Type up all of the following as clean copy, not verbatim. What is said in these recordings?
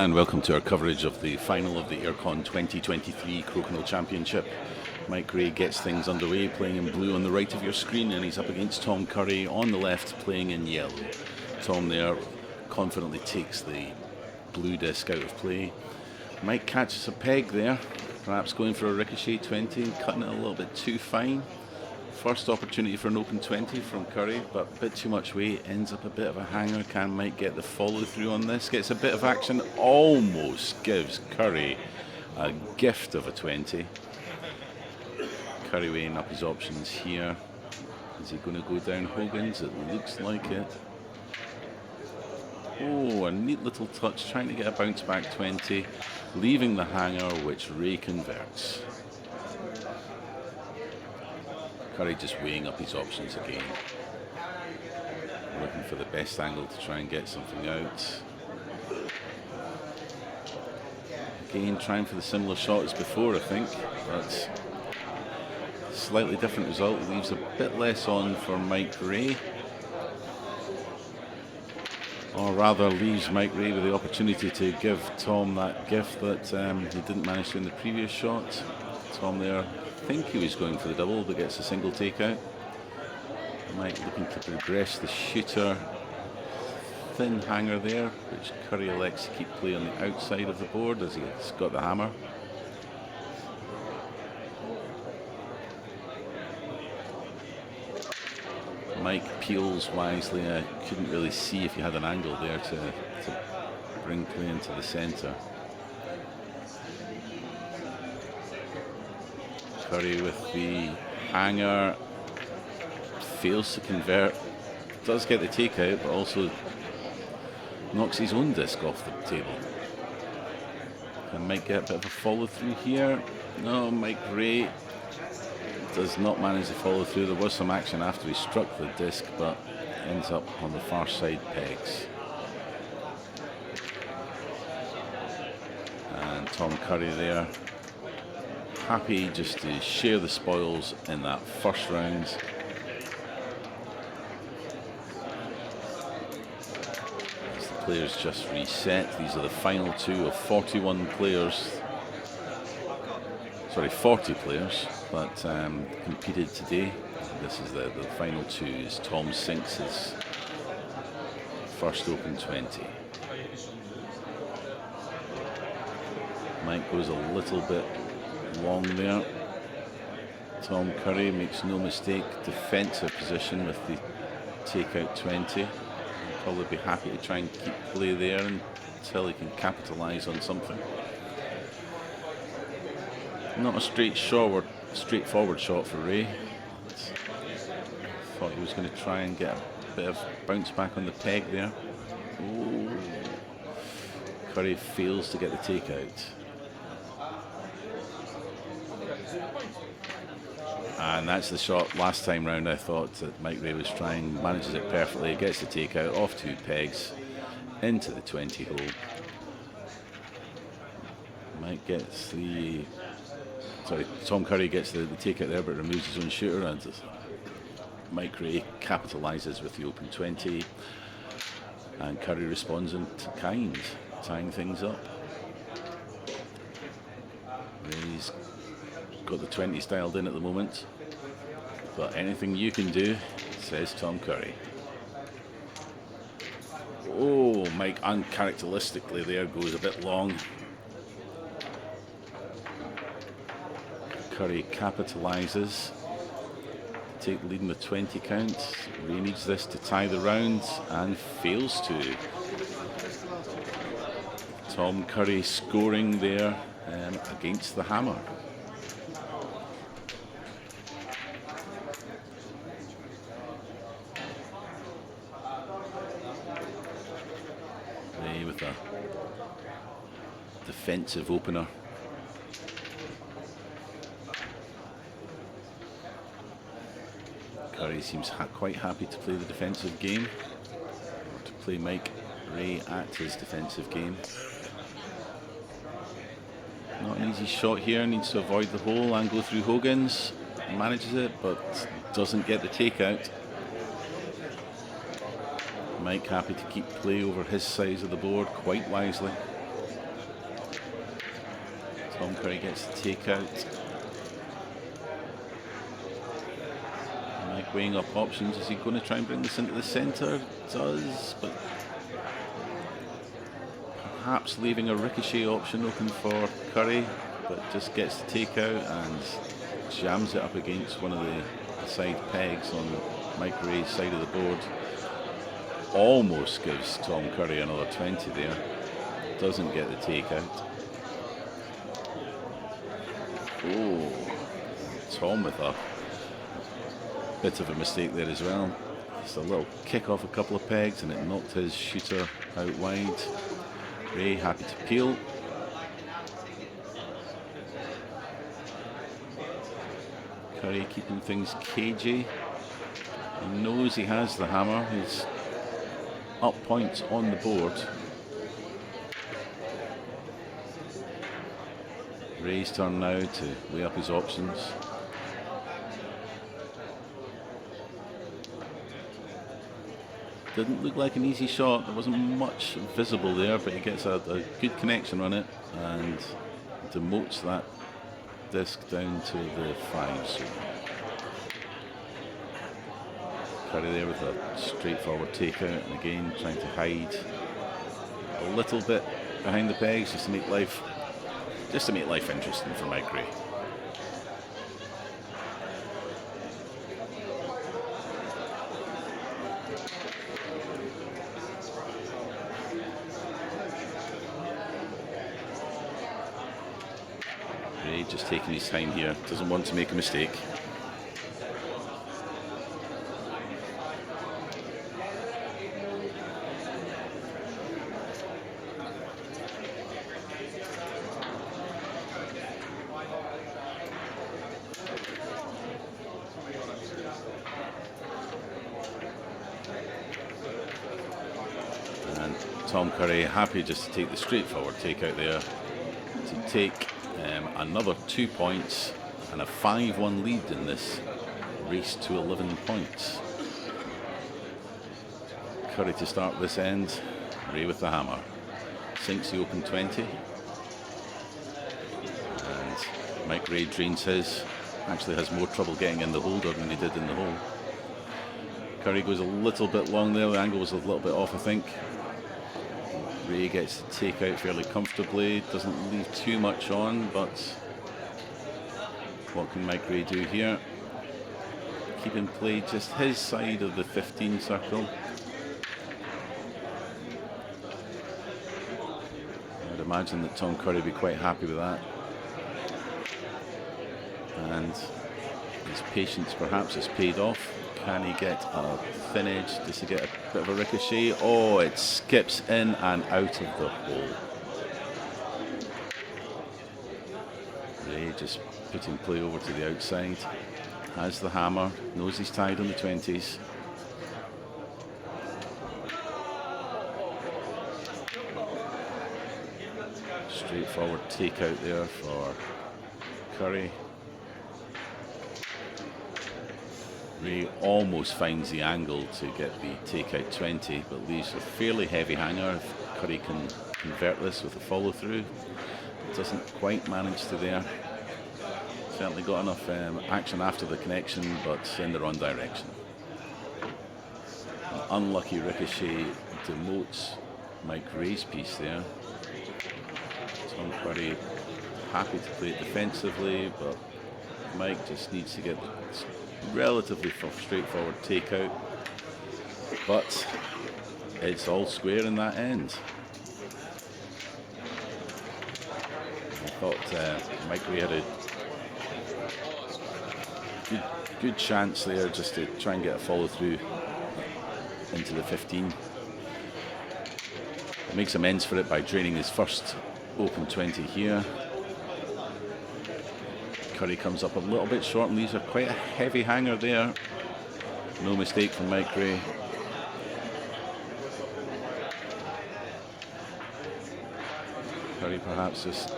And welcome to our coverage of the final of the AireCon 2023 Crokinole Championship. Mike Ray gets things underway, playing in blue on the right of your screen, and he's up against Tom Curry on the left, playing in yellow. Tom there confidently takes the blue disc out of play. Mike catches a peg there, perhaps going for a ricochet 20 and cutting it a little bit too fine. First opportunity for an open 20 from Curry, but a bit too much weight, ends up a bit of a hanger. Can Mike get the follow through on this? Gets a bit of action, almost gives Curry a gift of a 20. Curry weighing up his options here. Is he going to go down Hogan's? It looks like it. Oh, a neat little touch, trying to get a bounce back 20, leaving the hanger, which Ray converts. Curry just weighing up his options again. Looking for the best angle to try and get something out. Again, trying for the similar shot as before, I think, but slightly different result. Leaves a bit less on for Mike Ray. Or rather, leaves Mike Ray with the opportunity to give Tom that gift that he didn't manage to in the previous shot. Tom there, I think he was going for the double, but gets a single takeout. Mike looking to progress the shooter. Thin hanger there, which Curry elects to keep play on the outside of the board as he's got the hammer. Mike peels wisely. I couldn't really see if he had an angle there to bring play into the centre. Curry with the hanger, fails to convert, does get the takeout, but also knocks his own disc off the table. Can Mike get a bit of a follow through here? No, Mike Ray does not manage to follow through. There was some action after he struck the disc, but ends up on the far side pegs. And Tom Curry there, happy just to share the spoils in that first round. As the players just reset, these are the final two of 41 players. Sorry, 40 players, but competed today. This is the final two as Tom sinks his first open 20. Mike goes a little bit long there. Tom Curry makes no mistake, defensive position with the takeout 20. He'll probably be happy to try and keep play there until he can capitalise on something. Not a straightforward shot for Ray. Thought he was going to try and get a bit of bounce back on the peg there. Oh. Curry fails to get the takeout. And that's the shot last time round I thought that Mike Ray was trying, manages it perfectly, gets the takeout off two pegs into the 20 hole. Mike gets the, sorry, Tom Curry gets the takeout there but removes his own shooter, and Mike Ray capitalises with the open 20, and Curry responds in kind, tying things up. Ray's got the 20 dialed in at the moment, but anything you can do, says Tom Curry. Oh, Mike uncharacteristically there goes a bit long. Curry capitalises, take the lead in the 20 count. Ray needs this to tie the round and fails to. Tom Curry scoring there against the hammer. Ray with a defensive opener. Curry seems quite happy to play the defensive game, or to play Mike Ray at his defensive game. Not an easy shot here, needs to avoid the hole and go through Hogan's. Manages it, but doesn't get the takeout. Mike happy to keep play over his side of the board quite wisely. Curry gets the takeout. Mike weighing up options. Is he going to try and bring this into the centre? Does, but perhaps leaving a ricochet option open for Curry, but just gets the takeout and jams it up against one of the side pegs on Mike Ray's side of the board. Almost gives Tom Curry another 20 there. Doesn't get the takeout. Oh, Tom with a bit of a mistake there as well. Just a little kick off a couple of pegs and it knocked his shooter out wide. Ray happy to peel. Curry keeping things cagey. He knows he has the hammer. He's up points on the board. Ray's turn now to weigh up his options. Didn't look like an easy shot. There wasn't much visible there, but he gets a good connection on it and demotes that disc down to the 5 zone. Curry there with a straightforward takeout, and again trying to hide a little bit behind the pegs just to make life interesting for Mike Ray. Ray just taking his time here, doesn't want to make a mistake. Tom Curry happy just to take the straightforward takeout there to take another 2 points and a 5-1 lead in this race to 11 points. Curry to start this end. Ray with the hammer. Sinks the open 20. And Mike Ray drains his. Actually has more trouble getting in the holder than he did in the hole. Curry goes a little bit long there. The angle was a little bit off, I think. Ray gets the takeout fairly comfortably, doesn't leave too much on, but what can Mike Ray do here? Keep in play just his side of the 15 circle. I would imagine that Tom Curry would be quite happy with that. And his patience perhaps has paid off. Can he get a thin edge just to get a bit of a ricochet? Oh, it skips in and out of the hole. Ray just putting play over to the outside. Has the hammer, knows he's tied on the 20s. Straightforward takeout there for Curry. Ray almost finds the angle to get the takeout 20, but leaves a fairly heavy hanger. If Curry can convert this with a follow through, doesn't quite manage to there. Certainly got enough action after the connection, but in the wrong direction. An unlucky ricochet demotes Mike Ray's piece there. Tom Curry happy to play it defensively, but Mike just needs to get the relatively straightforward takeout, but it's all square in that end. I thought Mike Ray had a good chance there just to try and get a follow through into the 15. He makes amends for it by draining his first open 20 here. Curry comes up a little bit short, and these are quite a heavy hanger there. No mistake from Mike Ray. Curry perhaps just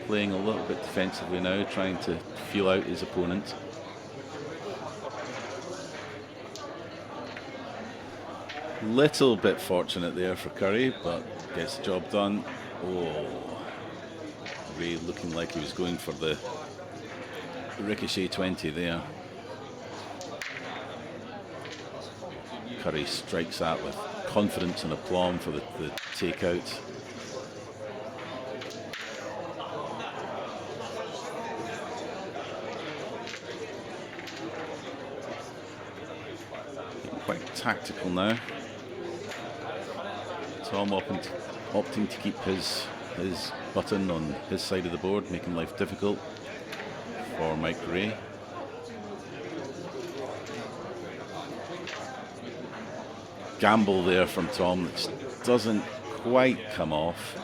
playing a little bit defensively now, trying to feel out his opponent. Little bit fortunate there for Curry, but gets the job done. Oh, Ray looking like he was going for the ricochet 20 there. Curry strikes that with confidence and aplomb for the takeout. Quite tactical now. Tom opting to keep his button on his side of the board, making life difficult for Mike Ray. Gamble there from Tom that doesn't quite come off.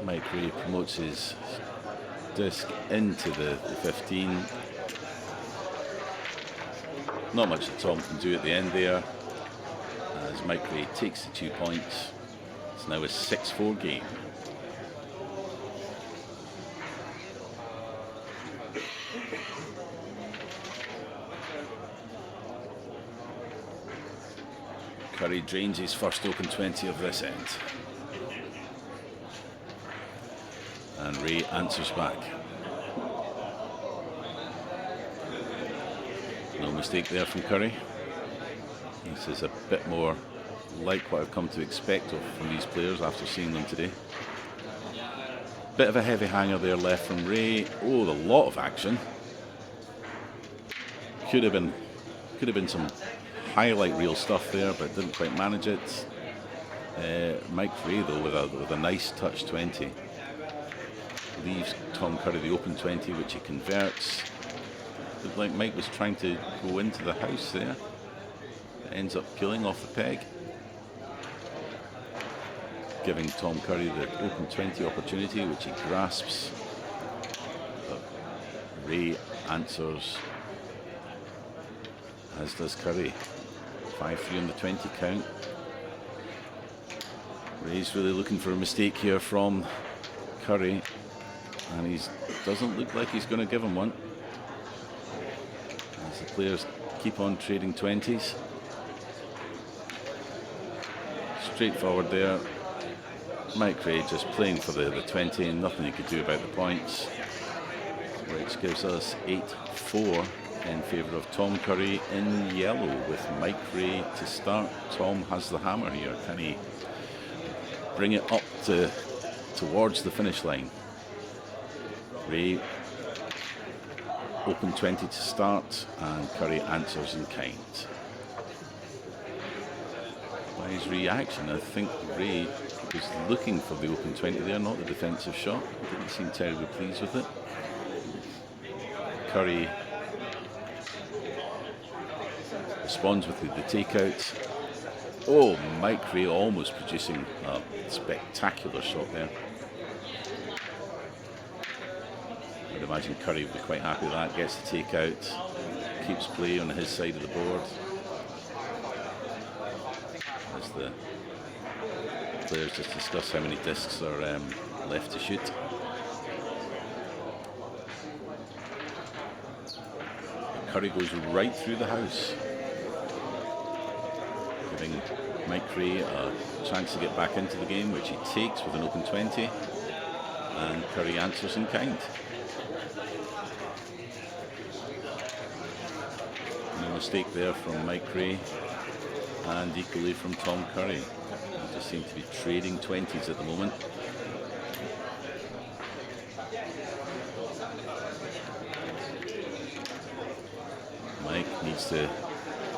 Mike Ray promotes his disc into the 15. Not much that Tom can do at the end there, as Mike Ray takes the 2 points. It's now a 6-4 game. Curry drains his first open 20 of this end. And Ray answers back. No mistake there from Curry. This is a bit more like what I've come to expect from these players after seeing them today. Bit of a heavy hanger there left from Ray. Oh, a lot of action. Could have been some highlight reel stuff there, but didn't quite manage it. Mike Ray though with a nice touch 20. Leaves Tom Curry the open 20, which he converts. Looked like Mike was trying to go into the house there. Ends up killing off the peg, giving Tom Curry the open 20 opportunity, which he grasps. But Ray answers, as does Curry. 5-3 on the 20 count. Ray's really looking for a mistake here from Curry, and he doesn't look like he's going to give him one, as the players keep on trading 20s. Straightforward there. Mike Ray just playing for the 20 and nothing he could do about the points, which gives us 8-4 in favour of Tom Curry in yellow, with Mike Ray to start. Tom has the hammer here. Can he bring it up towards the finish line? Ray open 20 to start, and Curry answers in kind. By his reaction, I think Ray was looking for the open 20 there, not the defensive shot. He didn't seem terribly pleased with it. Curry responds with the takeout. Oh, Mike Ray almost producing a spectacular shot there. I'd imagine Curry would be quite happy with that. Gets the takeout, keeps play on his side of the board. As the players just discuss how many discs are left to shoot. Curry goes right through the house, giving Mike Ray a chance to get back into the game, which he takes with an open 20, and Curry answers in kind. No mistake there from Mike Ray, and equally from Tom Curry. They just seem to be trading 20s at the moment. Mike needs to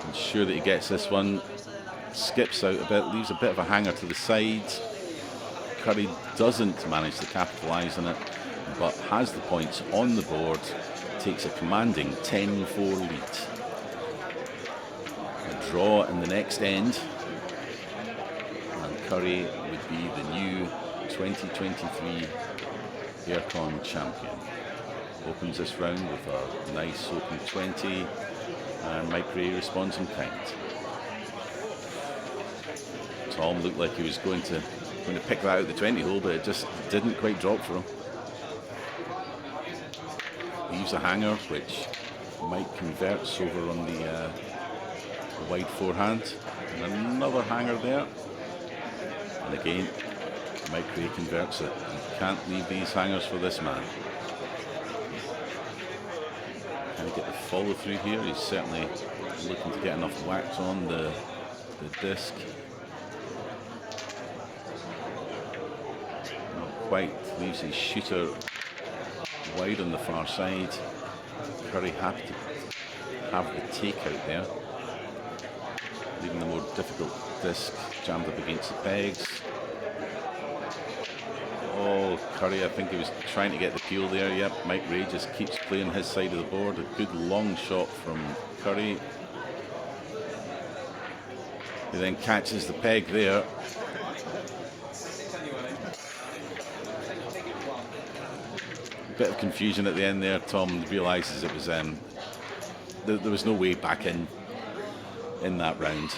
ensure that he gets this one. Skips out a bit, leaves a bit of a hanger to the side. Curry doesn't manage to capitalise on it, but has the points on the board. Takes a commanding 10-4 lead. A draw in the next end, and Curry would be the new 2023 AireCon champion. Opens this round with a nice open 20, and Mike Ray responds in kind. Tom looked like he was going to pick that out the 20 hole, but it just didn't quite drop for him. Leaves a hanger, which Mike converts over on the wide forehand. And another hanger there. And again, Mike Ray converts it. You can't leave these hangers for this man. Can he get the follow through here? He's certainly looking to get enough wax on the disc. Not quite. Leaves his shooter wide on the far side. Curry happy to have the takeout there, leaving the more difficult disc jammed up against the pegs. Oh, Curry, I think he was trying to get the peel there. Yep, Mike Ray just keeps playing his side of the board. A good long shot from Curry. He then catches the peg there. Bit of confusion at the end there. Tom realizes it was there was no way back in that round,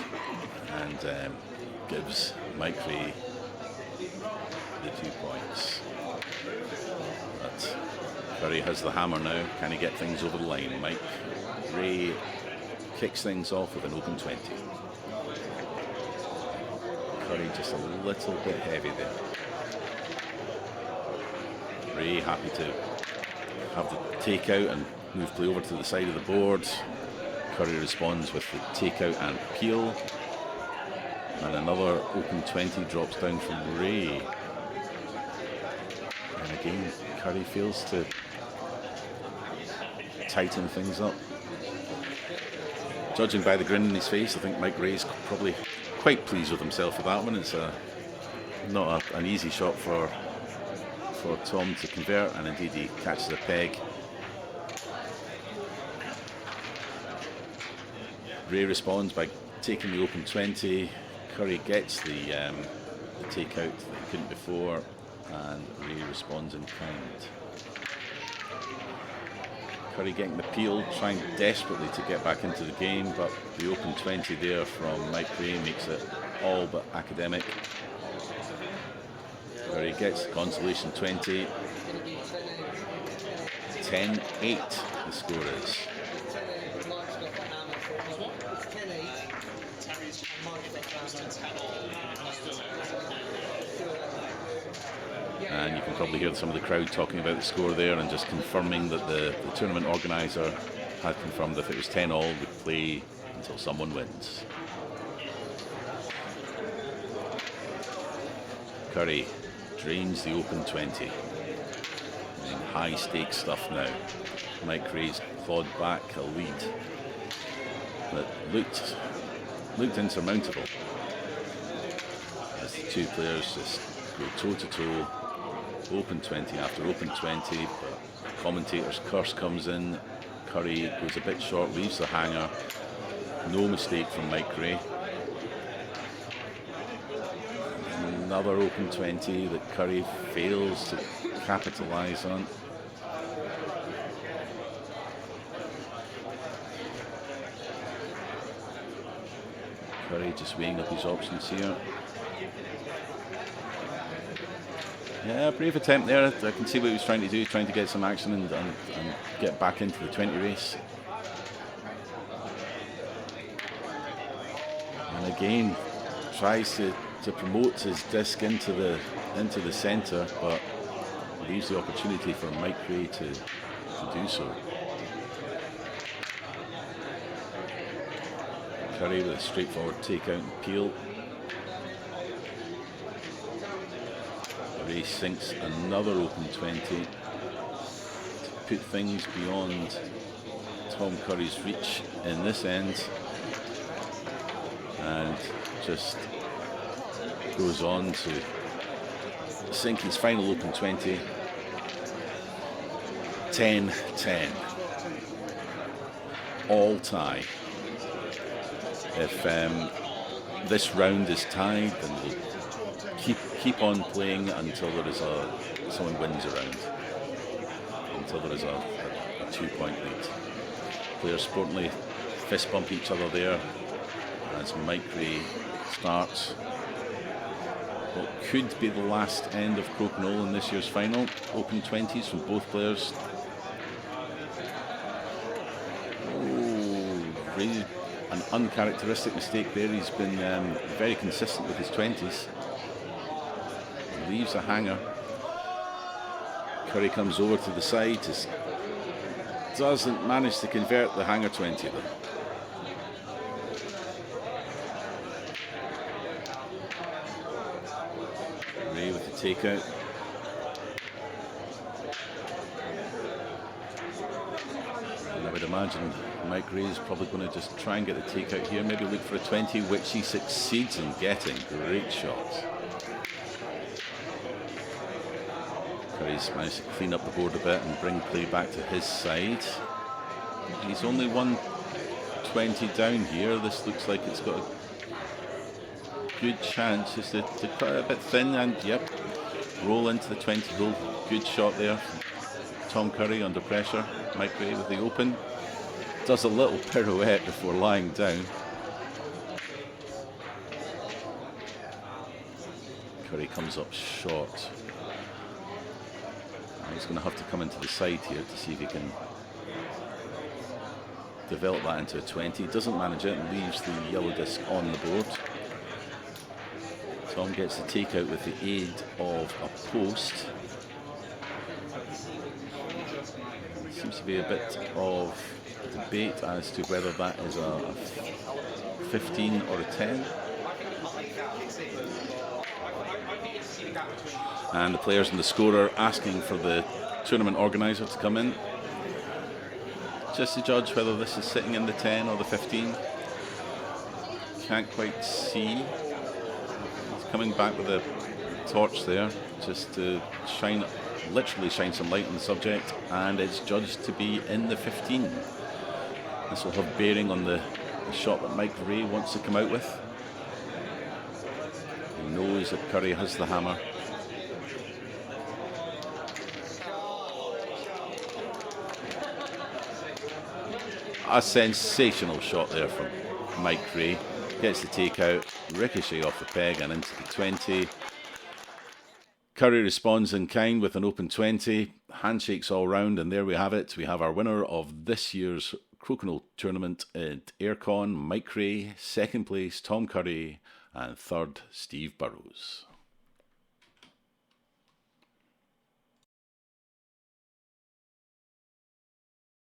and gives Mike Ray the 2 points. But Curry has the hammer now. Can he get things over the line? Mike Ray kicks things off with an open 20. Curry just a little bit heavy there. Ray happy to have the takeout and move play over to the side of the board. Curry responds with the takeout and peel. And another open 20 drops down from Ray. And again, Curry fails to tighten things up. Judging by the grin in his face, I think Mike Ray's probably quite pleased with himself for that one. It's not an easy shot for Tom to convert, and indeed he catches a peg. Ray responds by taking the open 20. Curry gets the takeout that he couldn't before, and Ray responds in kind. Curry getting the peel, trying desperately to get back into the game, but the open 20 there from Mike Ray makes it all but academic. Curry gets the consolation 20. 10-8 the score is. And you can probably hear some of the crowd talking about the score there and just confirming that the tournament organizer had confirmed that if it was 10-all, we'd play until someone wins. Curry drains the open 20. High stakes stuff now. Mike Ray's clawed back a lead that looked insurmountable as the two players just go toe to toe, open 20 after open 20. But commentator's curse comes in. Curry goes a bit short, leaves the hanger. No mistake from Mike Ray. Another open 20 that Curry fails to capitalize on. Curry just weighing up his options here. Yeah, brave attempt there. I can see what he was trying to do, trying to get some action and get back into the 20 race. And again, tries to promote his disc into the centre, but leaves the opportunity for Mike Ray to do so. Curry with a straightforward takeout and peel. Ray sinks another open 20 to put things beyond Tom Curry's reach in this end, and just goes on to sink his final open 20. 10-10. All tie. If this round is tied, then we'll keep on playing until there is someone wins a round, until there is a 2-point lead. Players sportingly fist bump each other there as Mike Ray starts what could be the last end of Crokinole in this year's final. Open 20s from both players. Oh, Ray, an uncharacteristic mistake there. He's been very consistent with his 20s. leaves a hanger. Curry comes over to the side, doesn't manage to convert the hanger 20 though. Ray with the takeout. And I would imagine Mike Ray is probably going to just try and get the takeout here, maybe look for a 20, which he succeeds in getting. Great shot. Curry's managed to clean up the board a bit and bring play back to his side. He's only 120 down here. This looks like it's got a good chance. Just to cut it a bit thin and, yep, roll into the 20 hole. Good shot there. Tom Curry under pressure. Mike Ray with the open. Does a little pirouette before lying down. Curry comes up short. He's going to have to come into the side here to see if he can develop that into a 20. Doesn't manage it and leaves the yellow disc on the board. Tom gets the takeout with the aid of a post. Seems to be a bit of debate as to whether that is a 15 or a 10. And the players and the scorer asking for the tournament organizer to come in just to judge whether this is sitting in the 10 or the 15. Can't quite see. He's coming back with a torch there just to literally shine some light on the subject, and it's judged to be in the 15. This will have bearing on the shot that Mike Ray wants to come out with. He knows that Curry has the hammer. A sensational shot there from Mike Ray. Gets the takeout, ricochet off the peg and into the 20. Curry responds in kind with an open 20. Handshakes all round, and there we have it. We have our winner of this year's Crokinole tournament at AireCon, Mike Ray. Second place, Tom Curry. And third, Steve Burrows.